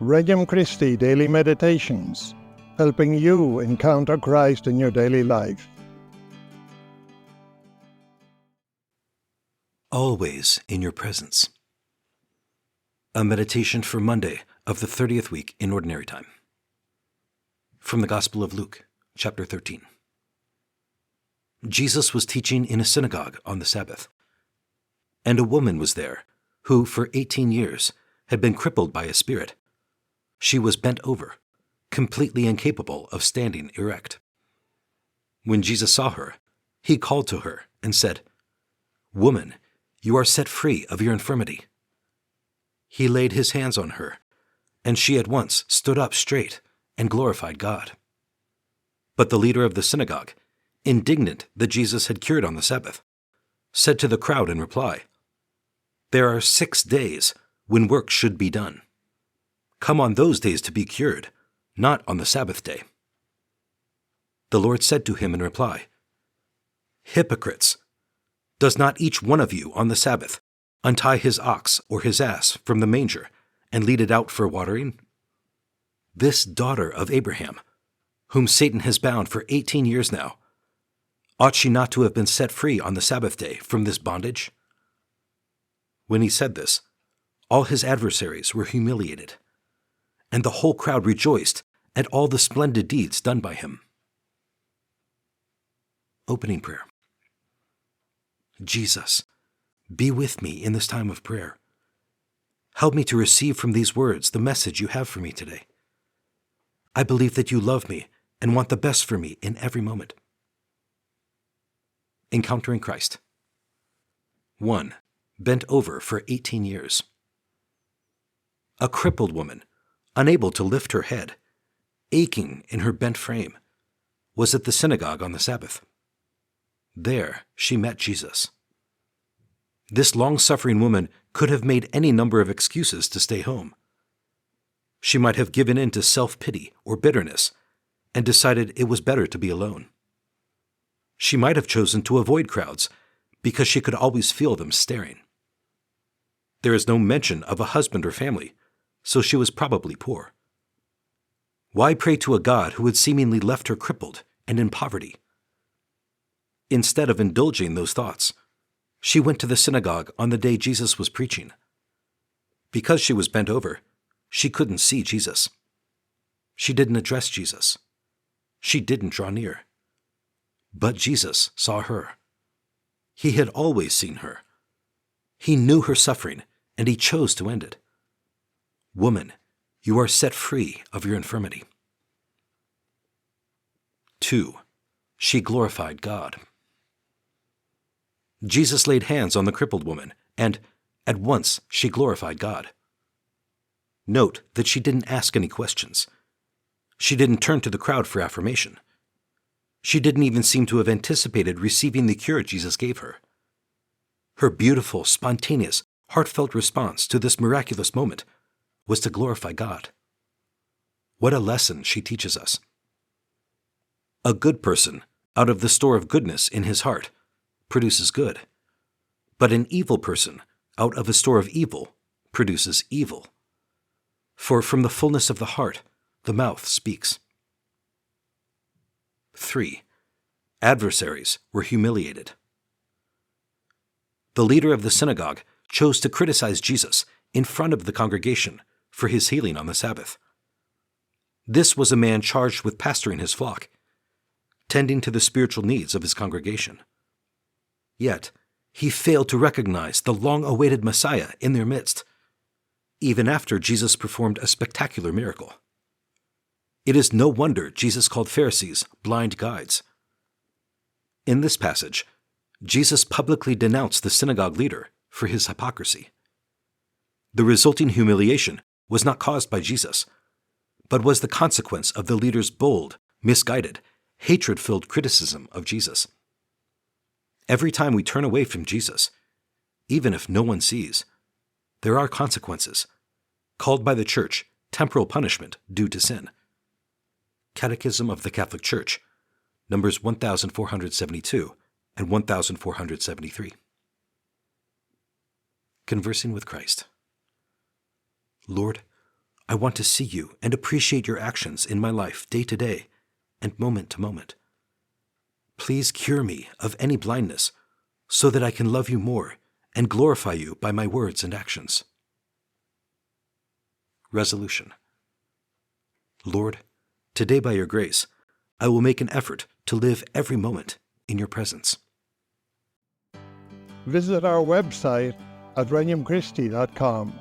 Regnum Christi Daily Meditations, helping you encounter Christ in your daily life. Always in your presence. A meditation for Monday of the 30th week in Ordinary Time. From the Gospel of Luke, chapter 13. Jesus was teaching in a synagogue on the Sabbath, and a woman was there who, for 18 years, had been crippled by a spirit. She was bent over, completely incapable of standing erect. When Jesus saw her, he called to her and said, "Woman, you are set free of your infirmity." He laid his hands on her, and she at once stood up straight and glorified God. But the leader of the synagogue, indignant that Jesus had cured on the Sabbath, said to the crowd in reply, "There are 6 days when work should be done. Come on those days to be cured, not on the Sabbath day." The Lord said to him in reply, "Hypocrites! Does not each one of you on the Sabbath untie his ox or his ass from the manger and lead it out for watering? This daughter of Abraham, whom Satan has bound for 18 years now, ought she not to have been set free on the Sabbath day from this bondage?" When he said this, all his adversaries were humiliated, and the whole crowd rejoiced at all the splendid deeds done by him. Opening prayer. Jesus, be with me in this time of prayer. Help me to receive from these words the message you have for me today. I believe that you love me and want the best for me in every moment. Encountering Christ. 1. Bent over for 18 years. A crippled woman, unable to lift her head, aching in her bent frame, was at the synagogue on the Sabbath. There she met Jesus. This long-suffering woman could have made any number of excuses to stay home. She might have given in to self-pity or bitterness and decided it was better to be alone. She might have chosen to avoid crowds because she could always feel them staring. There is no mention of a husband or family, so she was probably poor. Why pray to a God who had seemingly left her crippled and in poverty? Instead of indulging those thoughts, she went to the synagogue on the day Jesus was preaching. Because she was bent over, she couldn't see Jesus. She didn't address Jesus. She didn't draw near. But Jesus saw her. He had always seen her. He knew her suffering, and he chose to end it. Woman, you are set free of your infirmity. 2. She glorified God. Jesus laid hands on the crippled woman, and at once she glorified God. Note that she didn't ask any questions. She didn't turn to the crowd for affirmation. She didn't even seem to have anticipated receiving the cure Jesus gave her. Her beautiful, spontaneous, heartfelt response to this miraculous moment was to glorify God. What a lesson she teaches us. A good person, out of the store of goodness in his heart, produces good. But an evil person, out of a store of evil, produces evil. For from the fullness of the heart, the mouth speaks. 3. Adversaries were humiliated. The leader of the synagogue chose to criticize Jesus in front of the congregation for his healing on the Sabbath. This was a man charged with pastoring his flock, tending to the spiritual needs of his congregation. Yet, he failed to recognize the long-awaited Messiah in their midst, even after Jesus performed a spectacular miracle. It is no wonder Jesus called Pharisees blind guides. In this passage, Jesus publicly denounced the synagogue leader for his hypocrisy. The resulting humiliation was not caused by Jesus, but was the consequence of the leader's bold, misguided, hatred-filled criticism of Jesus. Every time we turn away from Jesus, even if no one sees, there are consequences, called by the Church temporal punishment due to sin. Catechism of the Catholic Church, numbers 1472 and 1473. Conversing with Christ. Lord, I want to see you and appreciate your actions in my life day to day and moment to moment. Please cure me of any blindness so that I can love you more and glorify you by my words and actions. Resolution. Lord, today by your grace, I will make an effort to live every moment in your presence. Visit our website at regnumchristi.com